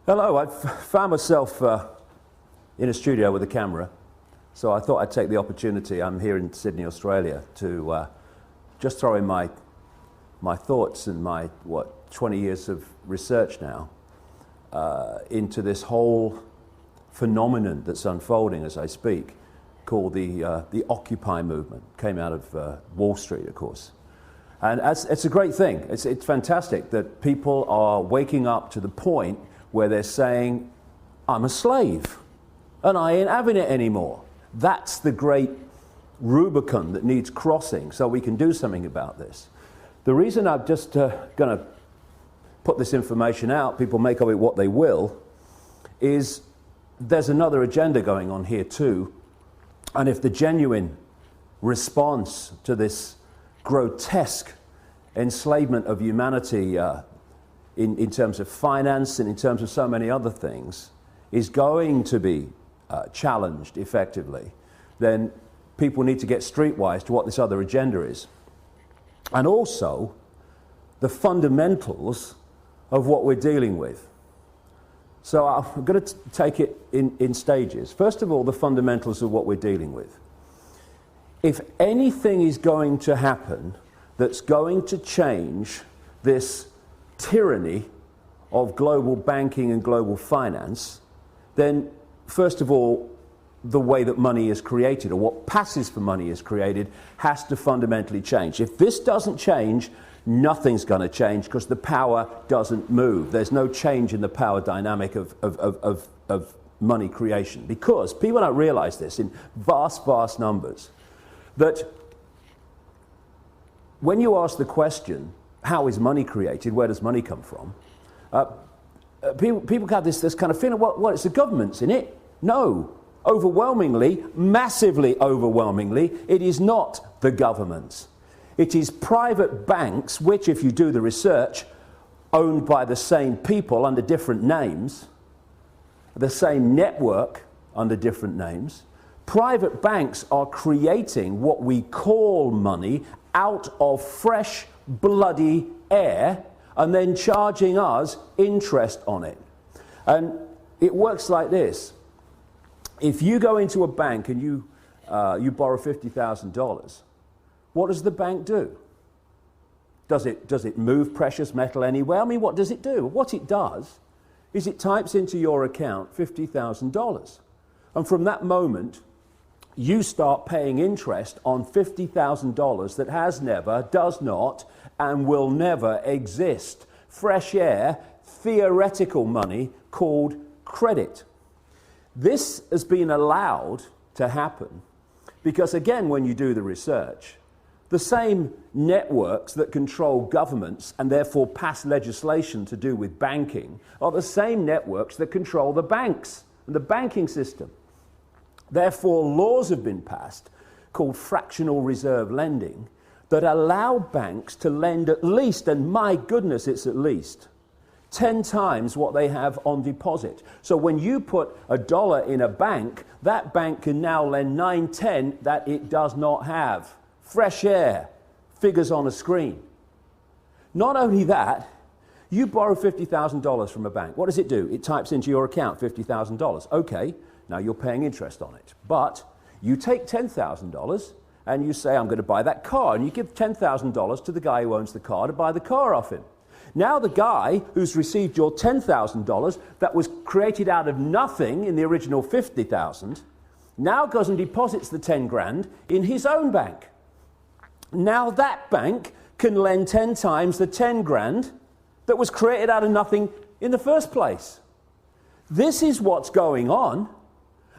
Hello, I've found myself in a studio with a camera, so I thought I'd take the opportunity. I'm here in Sydney, Australia, to just throw in my thoughts and my 20 years of research now into this whole phenomenon that's unfolding as I speak, called the Occupy movement. Came out of Wall Street, of course. And it's a great thing. It's fantastic that people are waking up to the point where they're saying, I'm a slave, and I ain't having it anymore. That's the great Rubicon that needs crossing so we can do something about this. The reason I'm just going to put this information out, people make of it what they will, is there's another agenda going on here too. And if the genuine response to this grotesque enslavement of humanity in terms of finance and in terms of so many other things is going to be challenged effectively, then people need to get streetwise to what this other agenda is. And also the fundamentals of what we're dealing with. So I'm going to take it in stages. First of all, the fundamentals of what we're dealing with. If anything is going to happen that's going to change this tyranny of global banking and global finance, then first of all, the way that money is created, or what passes for money is created, has to fundamentally change. If this doesn't change, nothing's going to change because the power doesn't move. There's no change in the power dynamic of money creation, because people don't realize this in vast, vast numbers, that when you ask the question, how is money created, where does money come from, people have this kind of feeling, well, it's the government's in it. No. Overwhelmingly, massively overwhelmingly, it is not the government. It is private banks, which, if you do the research, owned by the same people under different names, the same network under different names. Private banks are creating what we call money out of fresh, bloody air and then charging us interest on it. And it works like this. If you go into a bank and you borrow $50,000, what does the bank do? Does it move precious metal anywhere? I mean, what does it do? What it does is it types into your account $50,000. And from that moment, you start paying interest on $50,000 that has never, does not, and will never exist. Fresh air, theoretical money called credit. This has been allowed to happen because, again, when you do the research, the same networks that control governments and therefore pass legislation to do with banking are the same networks that control the banks and the banking system. Therefore, laws have been passed called fractional reserve lending that allow banks to lend at least, and my goodness, it's at least, 10 times what they have on deposit. So when you put $1 in a bank, that bank can now lend 9/10 that it does not have. Fresh air, figures on a screen. Not only that, you borrow $50,000 from a bank. What does it do? It types into your account $50,000. Okay, now you're paying interest on it. But you take $10,000 and you say, I'm going to buy that car, and you give $10,000 to the guy who owns the car to buy the car off him. Now the guy who's received your $10,000 that was created out of nothing in the original $50,000 now goes and deposits the 10 grand in his own bank. Now that bank can lend 10 times the 10 grand that was created out of nothing in the first place. This is what's going on.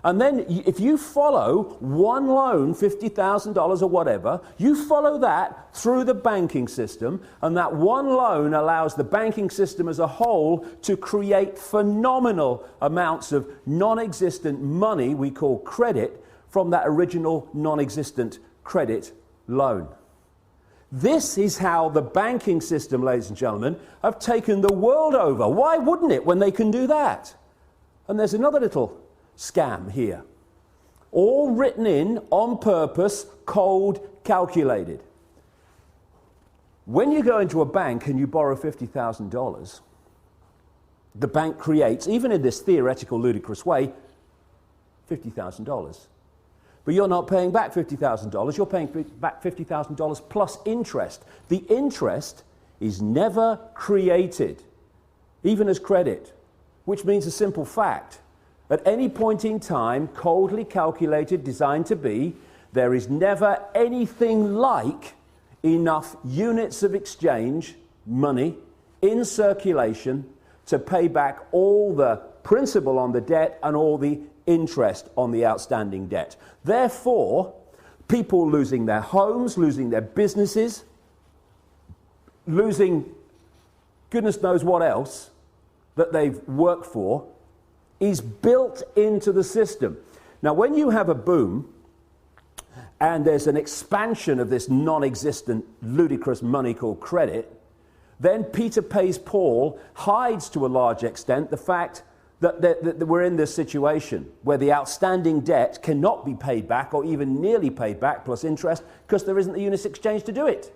And then if you follow one loan, $50,000 or whatever, you follow that through the banking system, and that one loan allows the banking system as a whole to create phenomenal amounts of non-existent money we call credit from that original non-existent credit loan. This is how the banking system, ladies and gentlemen, have taken the world over. Why wouldn't it when they can do that? And there's another little scam here. All written in on purpose, cold, calculated. When you go into a bank and you borrow $50,000, the bank creates, even in this theoretical, ludicrous way, $50,000. But you're not paying back $50,000, you're paying back $50,000 plus interest. The interest is never created, even as credit, which means a simple fact. At any point in time, coldly calculated, designed to be, there is never anything like enough units of exchange, money, in circulation to pay back all the principal on the debt and all the interest on the outstanding debt. Therefore, people losing their homes, losing their businesses, losing goodness knows what else that they've worked for, is built into the system. Now, when you have a boom and there's an expansion of this non-existent, ludicrous money called credit, then Peter pays Paul hides to a large extent the fact that we're in this situation where the outstanding debt cannot be paid back or even nearly paid back plus interest because there isn't the units exchange to do it.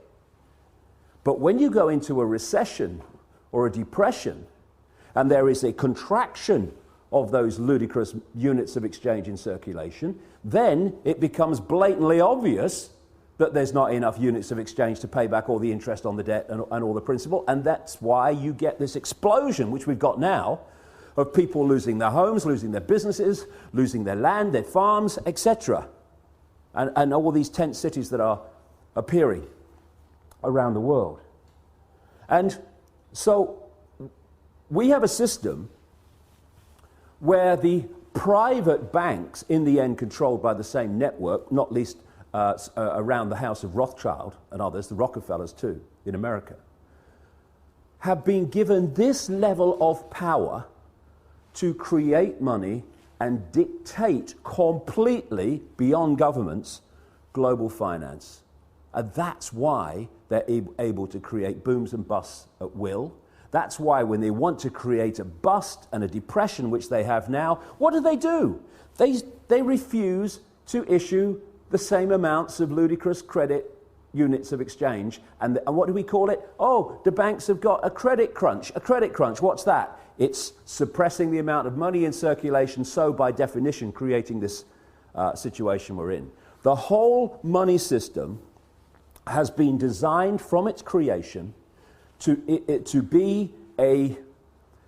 But when you go into a recession or a depression and there is a contraction of those ludicrous units of exchange in circulation, then it becomes blatantly obvious that there's not enough units of exchange to pay back all the interest on the debt and all the principal, and that's why you get this explosion, which we've got now, of people losing their homes, losing their businesses, losing their land, their farms, etc. And all these tent cities that are appearing around the world. And so we have a system where the private banks, in the end controlled by the same network, not least around the house of Rothschild and others, the Rockefellers too, in America, have been given this level of power to create money and dictate completely, beyond governments, global finance. And that's why they're able to create booms and busts at will. That's why when they want to create a bust and a depression, which they have now, what do? They refuse to issue the same amounts of ludicrous credit units of exchange. And what do we call it? Oh, the banks have got a credit crunch. A credit crunch, what's that? It's suppressing the amount of money in circulation, so by definition creating this situation we're in. The whole money system has been designed from its creation to be a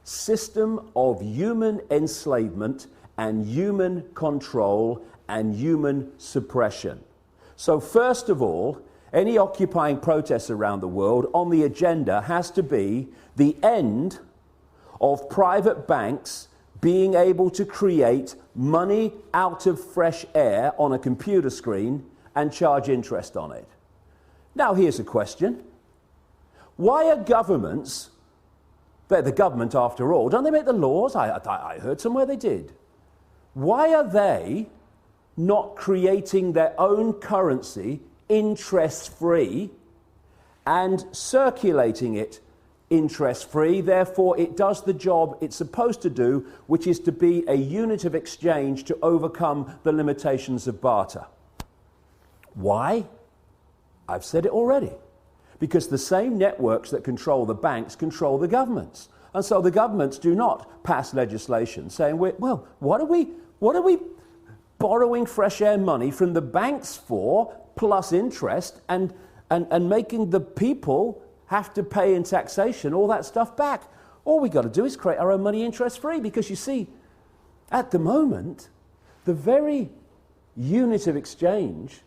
system of human enslavement and human control and human suppression. So first of all, any occupying protests around the world on the agenda has to be the end of private banks being able to create money out of fresh air on a computer screen and charge interest on it. Now here's a question. Why are governments, they're the government after all, don't they make the laws? I heard somewhere they did. Why are they not creating their own currency interest-free and circulating it interest-free? Therefore, it does the job it's supposed to do, which is to be a unit of exchange to overcome the limitations of barter. Why? I've said it already. Because the same networks that control the banks control the governments. And so the governments do not pass legislation saying, well, what are we borrowing fresh air money from the banks for, plus interest, and making the people have to pay in taxation all that stuff back? All we got to do is create our own money interest-free, because you see, at the moment, the very unit of exchange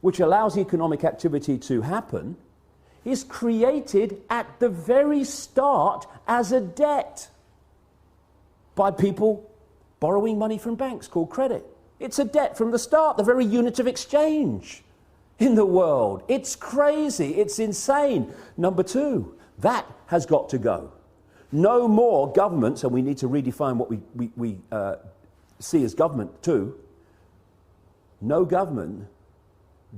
which allows economic activity to happen is created at the very start as a debt by people borrowing money from banks called credit. It's a debt from the start, the very unit of exchange in the world. It's crazy, it's insane. Number two, that has got to go. No more governments, and we need to redefine what we see as government too. No government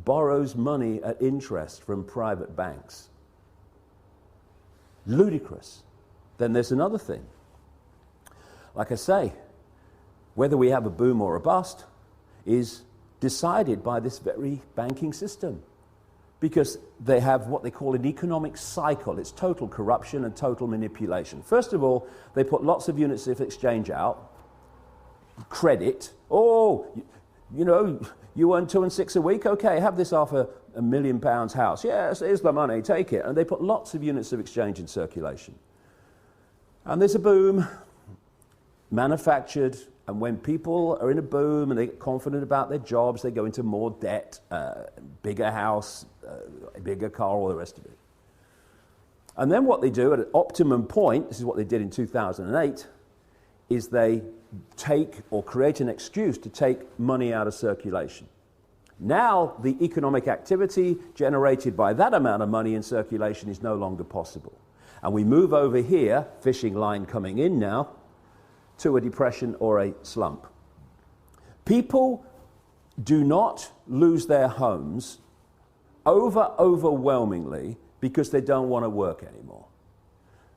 borrows money at interest from private banks. Ludicrous. Then there's another thing. Like I say, whether we have a boom or a bust is decided by this very banking system. because they have what they call an economic cycle. It's total corruption and total manipulation. First of all, they put lots of units of exchange out, credit. Oh, you know, you earn 2 and 6 a week? Okay, have this half a £1 million house. Yes, here's the money, take it. And they put lots of units of exchange in circulation. And there's a boom, manufactured, and when people are in a boom and they get confident about their jobs, they go into more debt, bigger house, a bigger car, all the rest of it. And then what they do at an optimum point, this is what they did in 2008, is they take or create an excuse to take money out of circulation. Now the economic activity generated by that amount of money in circulation is no longer possible. And we move over here, fishing line coming in now, to a depression or a slump. People do not lose their homes overwhelmingly because they don't want to work anymore.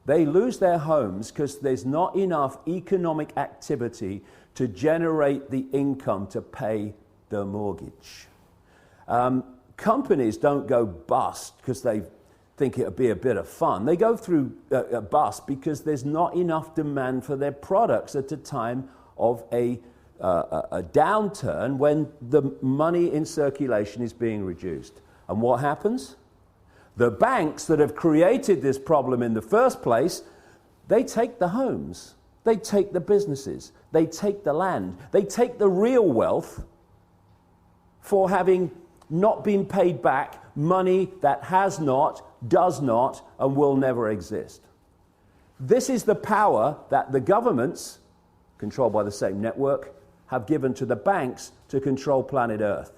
They lose their homes because there's not enough economic activity to generate the income to pay the mortgage. Companies don't go bust because they think it'll be a bit of fun. They go through a bust because there's not enough demand for their products at a time of a downturn when the money in circulation is being reduced. And what happens? The banks that have created this problem in the first place, they take the homes, they take the businesses, they take the land, they take the real wealth for having not been paid back money that has not, does not, and will never exist. This is the power that the governments, controlled by the same network, have given to the banks to control planet Earth.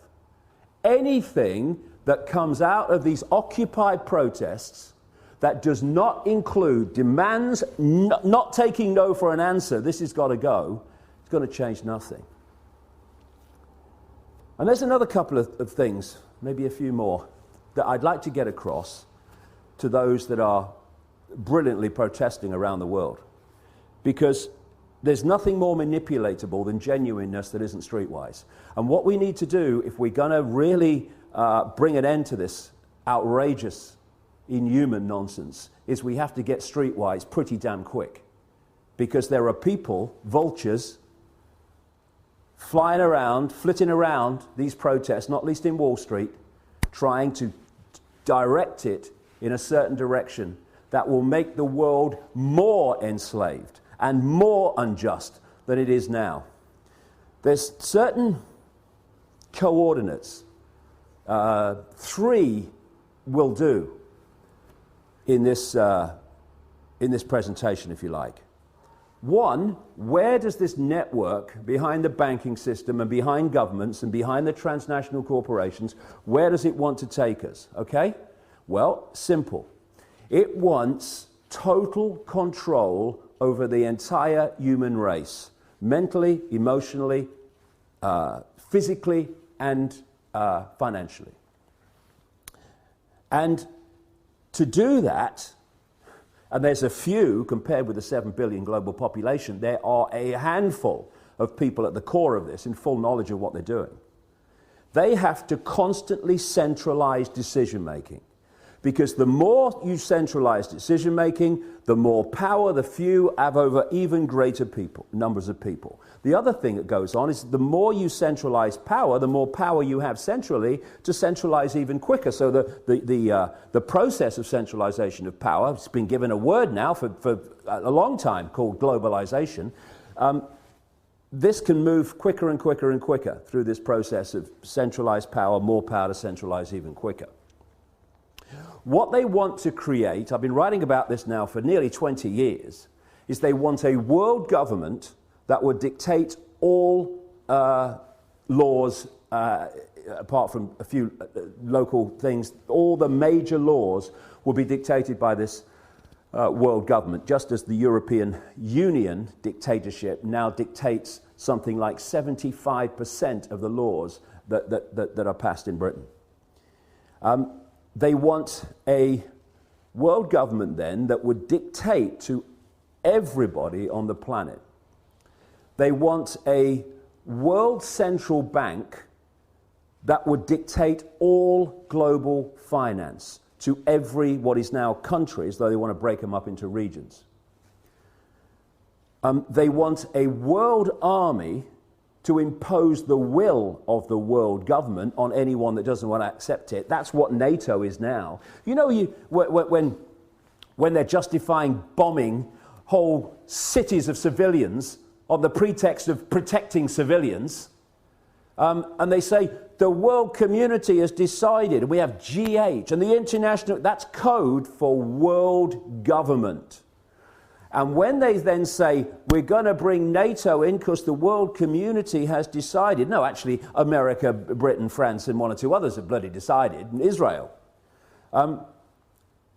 Anything that comes out of these Occupy protests that does not include demands, not taking no for an answer, this has got to go, it's going to change nothing. And there's another couple of things, maybe a few more, that I'd like to get across to those that are brilliantly protesting around the world. Because there's nothing more manipulatable than genuineness that isn't streetwise. And what we need to do, if we're going to really bring an end to this outrageous, inhuman nonsense, is we have to get streetwise pretty damn quick. Because there are people, vultures, flying around, flitting around these protests, not least in Wall Street, trying to direct it in a certain direction that will make the world more enslaved and more unjust than it is now. There's certain coordinates, 3 will do in this presentation, if you like. 1, where does this network behind the banking system and behind governments and behind the transnational corporations, where does it want to take us? Okay? Well, simple. It wants total control over the entire human race, mentally, emotionally, physically, and financially. And to do that, and there's a few, compared with the 7 billion global population, there are a handful of people at the core of this in full knowledge of what they're doing. They have to constantly centralize decision-making. Because the more you centralize decision-making, the more power the few have over even greater numbers of people. The other thing that goes on is the more you centralize power, the more power you have centrally to centralize even quicker. So the process of centralization of power, it's been given a word now for a long time called globalization. This can move quicker and quicker and quicker through this process of centralized power, more power to centralize even quicker. What they want to create, I've been writing about this now for nearly 20 years, is they want a world government that would dictate all laws, apart from a few local things. All the major laws will be dictated by this world government, just as the European Union dictatorship now dictates something like 75% of the laws that are passed in Britain. They want a world government then that would dictate to everybody on the planet. They want a world central bank that would dictate all global finance to every what is now countries, though they want to break them up into regions. They want a world army to impose the will of the world government on anyone that doesn't want to accept it. That's what NATO is now. You know, when they're justifying bombing whole cities of civilians on the pretext of protecting civilians, and they say the world community has decided, and we have GH, and the international, that's code for world government. And when they then say, we're going to bring NATO in because the world community has decided, no, actually, America, Britain, France, and one or two others have bloody decided, and Israel.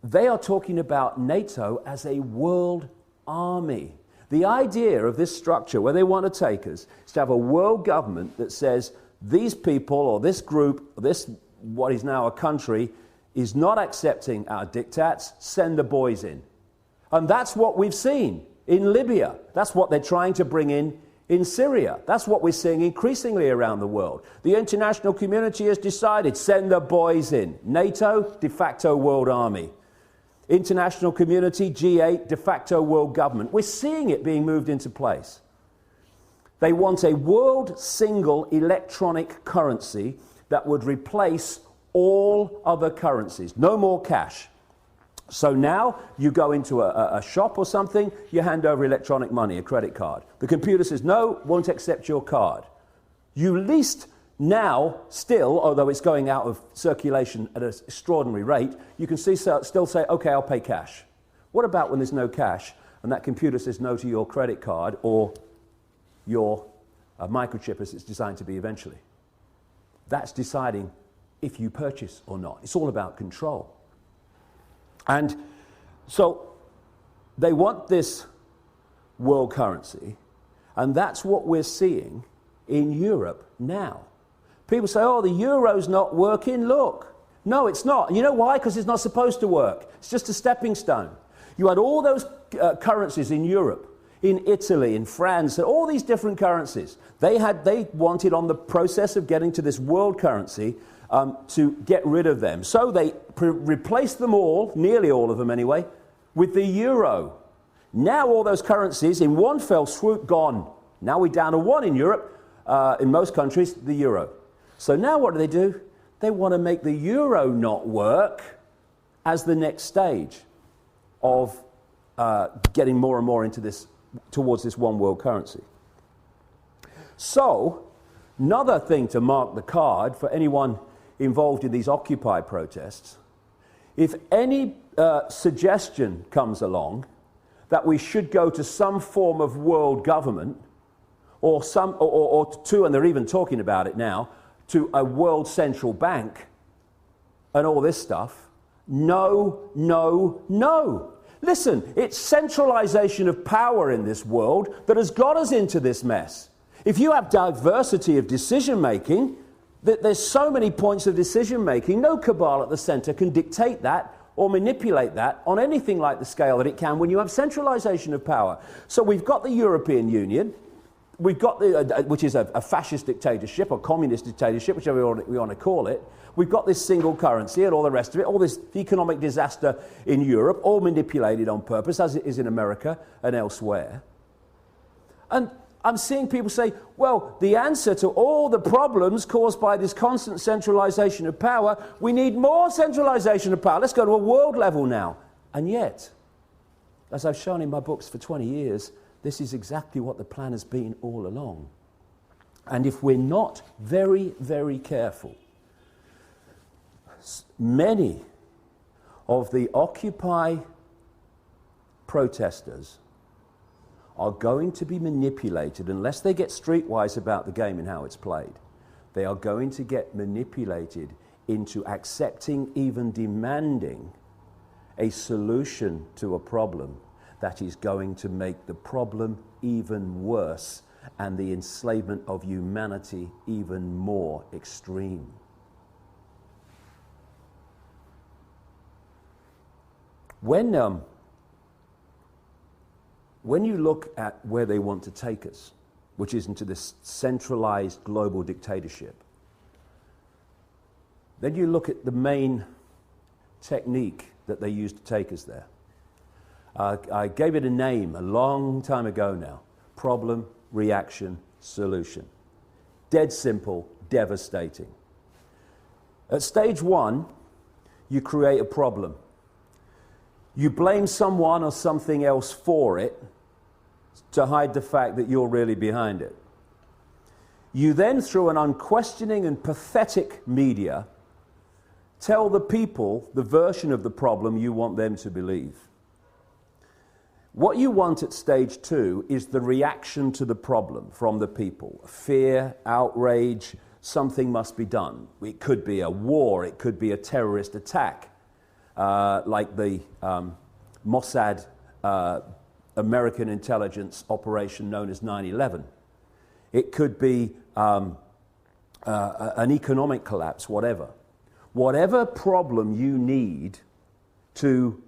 They are talking about NATO as a world army. The idea of this structure, where they want to take us, is to have a world government that says, these people, or this group, or this, what is now a country, is not accepting our diktats, send the boys in. And that's what we've seen in Libya. That's what they're trying to bring in Syria. That's what we're seeing increasingly around the world. The international community has decided, send the boys in. NATO, de facto world army. International community, G8, de facto world government. We're seeing it being moved into place. They want a world single electronic currency that would replace all other currencies. No more cash. So now you go into a shop or something, you hand over electronic money, a credit card. The computer says, no, won't accept your card. You least now, still, although it's going out of circulation at an extraordinary rate, you can still say, okay, I'll pay cash. What about when there's no cash and that computer says no to your credit card or your microchip as it's designed to be eventually? That's deciding if you purchase or not. It's all about control. And so they want this world currency, and that's what we're seeing in Europe now. People say, oh, the euro's not working. Look. No, it's not. You know why? Because it's not supposed to work. It's just a stepping stone. You had all those currencies in Europe, in Italy, in France, all these different currencies. They wanted on the process of getting to this world currency to get rid of them. So they replaced them all, nearly all of them anyway, with the euro. Now all those currencies in one fell swoop gone. Now we're down to one in Europe, in most countries, the euro. So now what do? They want to make the euro not work as the next stage of getting more and more into this, towards this one world currency. So, another thing to mark the card for anyone involved in these Occupy protests, if any suggestion comes along that we should go to some form of world government, or to, and they're even talking about it now, to a world central bank and all this stuff, no, no, no. Listen, it's centralization of power in this world that has got us into this mess. If you have diversity of decision-making, there's so many points of decision-making, no cabal at the center can dictate that or manipulate that on anything like the scale that it can when you have centralization of power. So we've got the European Union, we've got which is a fascist dictatorship or communist dictatorship, whichever we want to call it. We've got this single currency and all the rest of it, all this economic disaster in Europe, all manipulated on purpose, as it is in America and elsewhere. And I'm seeing people say, well, the answer to all the problems caused by this constant centralization of power, we need more centralization of power. Let's go to a world level now. And yet, as I've shown in my books for 20 years, this is exactly what the plan has been all along. And if we're not very, very careful, many of the Occupy protesters are going to be manipulated, unless they get streetwise about the game and how it's played. They are going to get manipulated into accepting, even demanding, a solution to a problem that is going to make the problem even worse and the enslavement of humanity even more extreme. When you look at where they want to take us, which is into this centralized global dictatorship, Then you look at the main technique that they used to take us there. I gave it a name a long time ago now. Problem, reaction, solution. Dead simple, devastating. At stage one, you create a problem. You blame someone or something else for it to hide the fact that you're really behind it. You then, through an unquestioning and pathetic media, tell the people the version of the problem you want them to believe. What you want at stage two is the reaction to the problem from the people. Fear, outrage, something must be done. It could be a war, it could be a terrorist attack, like the Mossad American intelligence operation known as 9/11. It could be an economic collapse, whatever. Whatever problem you need to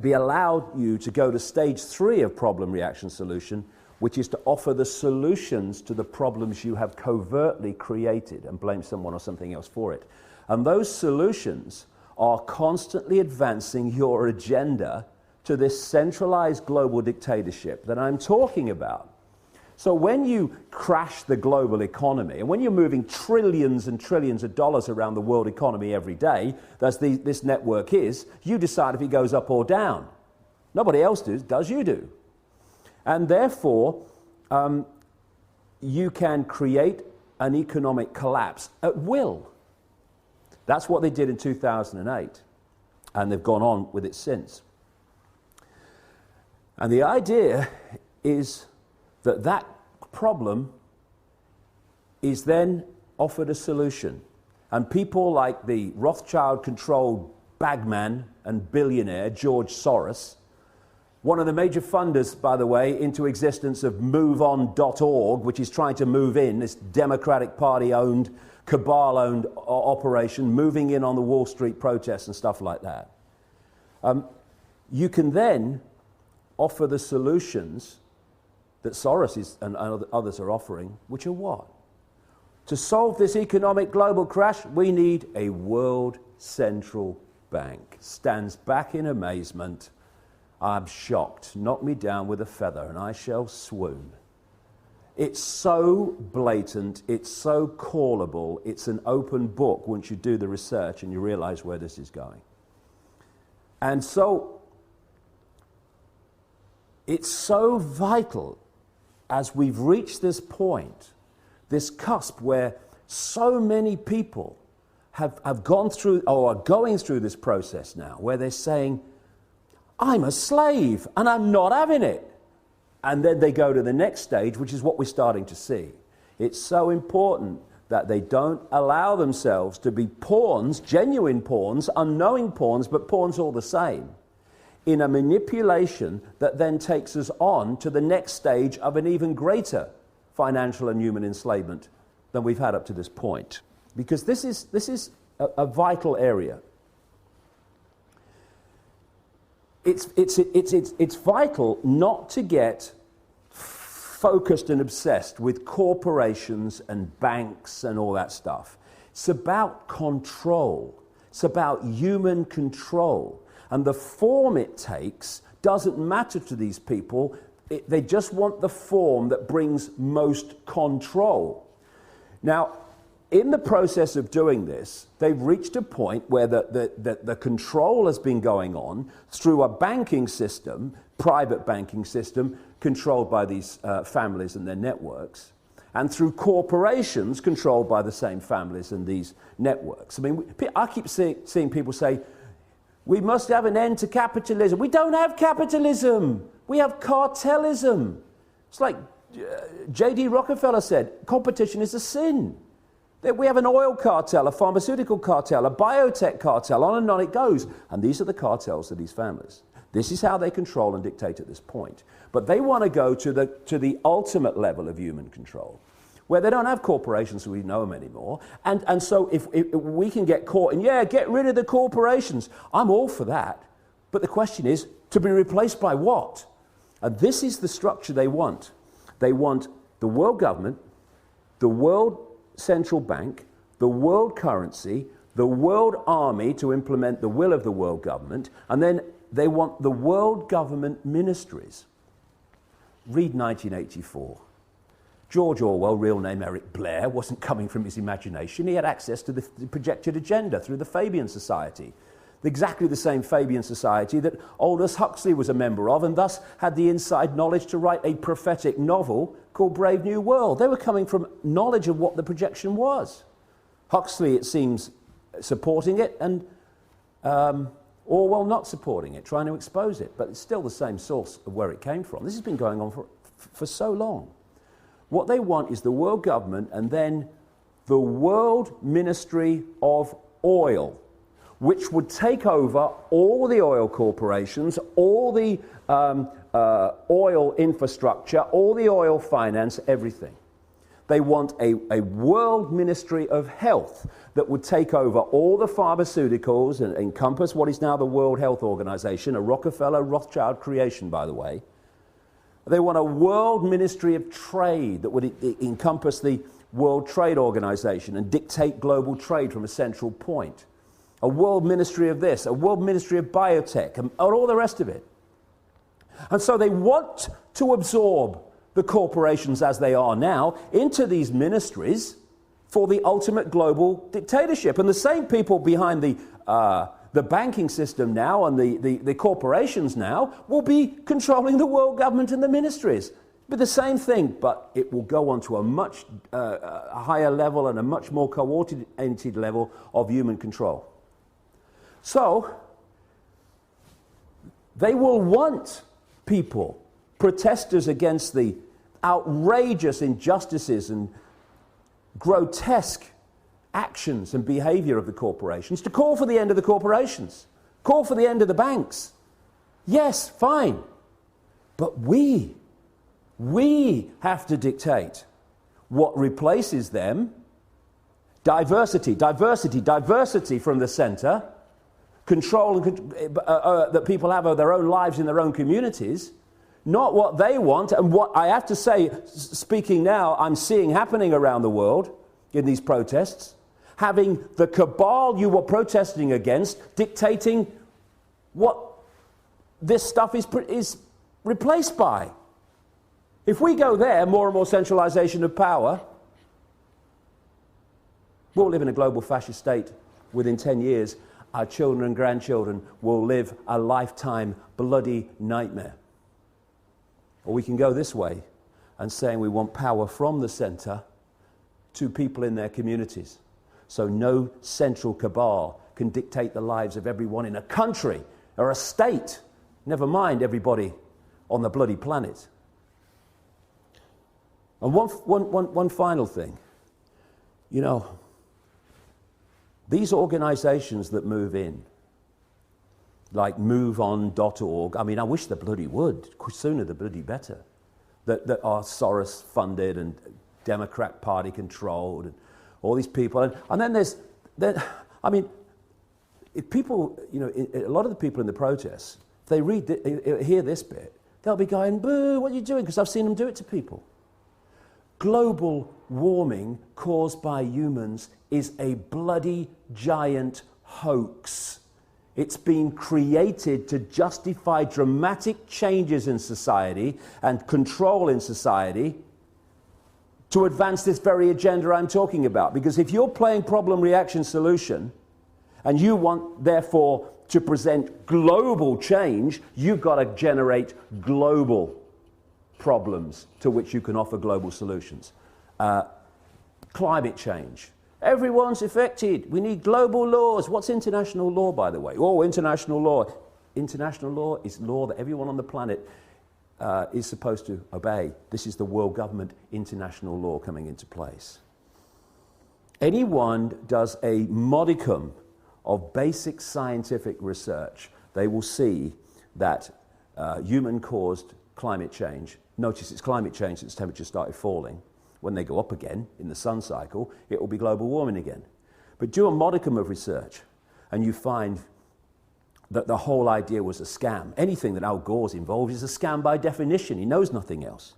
be allowed you to go to stage 3 of problem, reaction, solution, which is to offer the solutions to the problems you have covertly created and blame someone or something else for it. And those solutions are constantly advancing your agenda to this centralized global dictatorship that I'm talking about. So when you crash the global economy, and when you're moving trillions and trillions of dollars around the world economy every day, as this network is, you decide if it goes up or down. Nobody else does, you do. And therefore, you can create an economic collapse at will. That's what they did in 2008, and they've gone on with it since. And the idea is that problem is then offered a solution. And people like the Rothschild-controlled bagman and billionaire George Soros, one of the major funders, by the way, into existence of MoveOn.org, which is trying to move in, this Democratic Party-owned, cabal-owned operation, moving in on the Wall Street protests and stuff like that. You can then offer the solutions that Soros and others are offering, which are what? To solve this economic global crash, we need a world central bank. Stands back in amazement. I'm shocked. Knock me down with a feather and I shall swoon. It's so blatant, it's so callable, it's an open book once you do the research and you realize where this is going. And so, it's so vital as we've reached this point, this cusp where so many people have gone through or are going through this process now, where they're saying, I'm a slave and I'm not having it. And then they go to the next stage, which is what we're starting to see. It's so important that they don't allow themselves to be pawns, genuine pawns, unknowing pawns, but pawns all the same, in a manipulation that then takes us on to the next stage of an even greater financial and human enslavement than we've had up to this point. Because this is a vital area. It's vital not to get focused and obsessed with corporations and banks and all that stuff. It's about control. It's about human control. And the form it takes doesn't matter to these people. They just want the form that brings most control. Now, in the process of doing this, they've reached a point where the control has been going on through a banking system, private banking system, controlled by these families and their networks, and through corporations controlled by the same families and these networks. I mean, I keep seeing people say, we must have an end to capitalism. We don't have capitalism. We have cartelism. It's like J.D. Rockefeller said, competition is a sin. We have an oil cartel, a pharmaceutical cartel, a biotech cartel, on and on it goes. And these are the cartels of these families. This is how they control and dictate at this point. But they want to go to the ultimate level of human control, where they don't have corporations, so we know them anymore. And so if we can get caught in, get rid of the corporations, I'm all for that. But the question is, to be replaced by what? And this is the structure they want. They want the world government, the world central bank, the world currency, the world army to implement the will of the world government, and then they want the world government ministries. Read 1984. George Orwell, real name Eric Blair, wasn't coming from his imagination. He had access to the projected agenda through the Fabian Society. Exactly the same Fabian Society that Aldous Huxley was a member of, and thus had the inside knowledge to write a prophetic novel called Brave New World. They were coming from knowledge of what the projection was. Huxley, it seems, supporting it, and Orwell not supporting it, trying to expose it. But it's still the same source of where it came from. This has been going on for so long. What they want is the world government and then the World Ministry of Oil, which would take over all the oil corporations, all the oil infrastructure, all the oil finance, everything. They want a world ministry of health that would take over all the pharmaceuticals and encompass what is now the World Health Organization, a Rockefeller Rothschild creation, by the way. They want a world ministry of trade that would encompass the World Trade Organization and dictate global trade from a central point. A world ministry of this, a world ministry of biotech, and all the rest of it. And so they want to absorb the corporations as they are now into these ministries for the ultimate global dictatorship. And the same people behind the banking system now and the corporations now will be controlling the world government and the ministries. But the same thing, but it will go on to a much higher level and a much more coordinated level of human control. So, they will want people, protesters against the outrageous injustices and grotesque actions and behavior of the corporations, to call for the end of the corporations, call for the end of the banks. Yes, fine. But we have to dictate what replaces them. Diversity from the center. Control that people have of their own lives in their own communities, not what they want. And what I have to say, speaking now, I'm seeing happening around the world in these protests, having the cabal you were protesting against dictating what this stuff is replaced by. If we go there, more and more centralization of power, we'll live in a global fascist state within 10 years. Our children and grandchildren will live a lifetime bloody nightmare. Or we can go this way and saying we want power from the center to people in their communities. So no central cabal can dictate the lives of everyone in a country or a state, never mind everybody on the bloody planet. And one final thing. You know, these organizations that move in, like moveon.org, I mean, I wish the bloody would, sooner the bloody better, that are Soros funded and Democrat Party controlled and all these people. And then if people, you know, a lot of the people in the protests, if they hear this bit, they'll be going, boo, what are you doing? Because I've seen them do it to people. Global warming caused by humans is a bloody giant hoax. It's been created to justify dramatic changes in society and control in society to advance this very agenda I'm talking about. Because if you're playing problem, reaction, solution, and you want, therefore, to present global change, you've got to generate global problems to which you can offer global solutions. Climate change. Everyone's affected. We need global laws. What's international law, by the way? Oh, international law. International law is law that everyone on the planet is supposed to obey. This is the world government international law coming into place. Anyone does a modicum of basic scientific research, they will see that human-caused climate change, notice it's climate change since temperatures started falling. When they go up again in the sun cycle, it will be global warming again. But do a modicum of research and you find that the whole idea was a scam. Anything that Al Gore's involved is a scam by definition. He knows nothing else.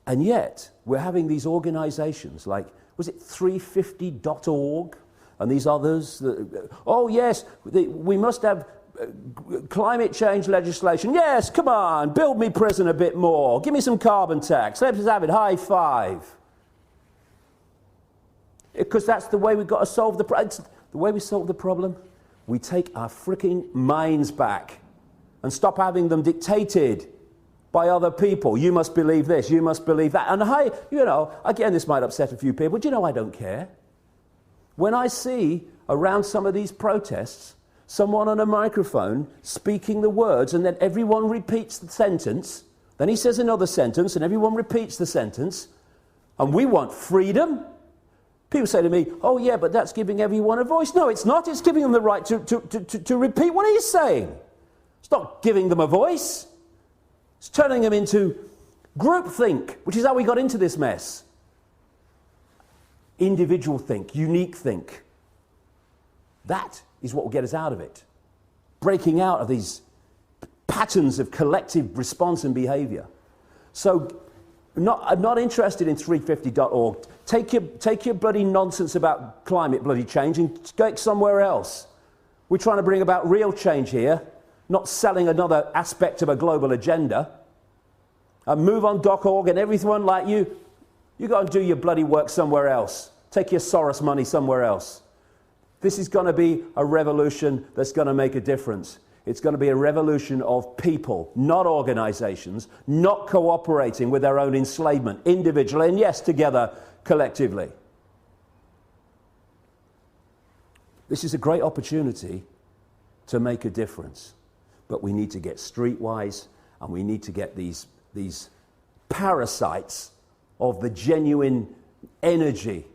And yet, we're having these organizations like, was it 350.org? and these others, oh yes, we must have climate change legislation. Yes, come on, build me prison a bit more. Give me some carbon tax. Let's have it. High five. Because that's the way we've got to solve the problem. The way we solve the problem, we take our freaking minds back and stop having them dictated by other people. You must believe this, you must believe that. And again, this might upset a few people, but I don't care. When I see around some of these protests, someone on a microphone speaking the words, and then everyone repeats the sentence, then he says another sentence, and everyone repeats the sentence, and we want freedom. People say to me, oh yeah, but that's giving everyone a voice. No, it's not. It's giving them the right to repeat what he's saying. It's not giving them a voice. It's turning them into groupthink, which is how we got into this mess. Individual think, unique think. That is what will get us out of it. Breaking out of these patterns of collective response and behavior. So I'm not interested in 350.org. Take your bloody nonsense about climate bloody change and go somewhere else. We're trying to bring about real change here, not selling another aspect of a global agenda. And move on .org and everyone like you go and do your bloody work somewhere else. Take your Soros money somewhere else. This is going to be a revolution that's going to make a difference. It's going to be a revolution of people, not organizations, not cooperating with their own enslavement, individually, and yes, together, collectively. This is a great opportunity to make a difference. But we need to get streetwise, and we need to get these parasites of the genuine energy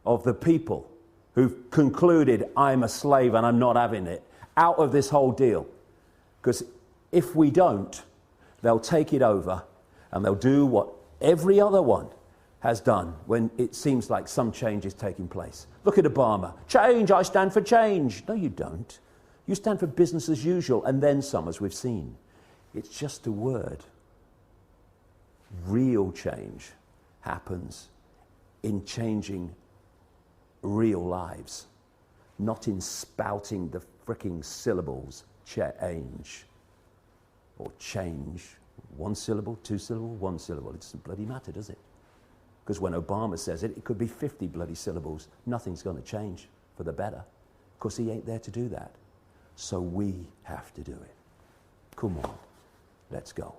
of the people who've concluded, I'm a slave and I'm not having it, out of this whole deal. Because if we don't, they'll take it over and they'll do what every other one has done when it seems like some change is taking place. Look at Obama. Change, I stand for change. No, you don't. You stand for business as usual, and then some, as we've seen. It's just a word. Real change happens in changing real lives, not in spouting the fricking syllables change or change. One syllable, two syllable, one syllable. It doesn't bloody matter, does it? Because when Obama says it, it could be 50 bloody syllables. Nothing's going to change for the better, because he ain't there to do that. So we have to do it. Come on, let's go.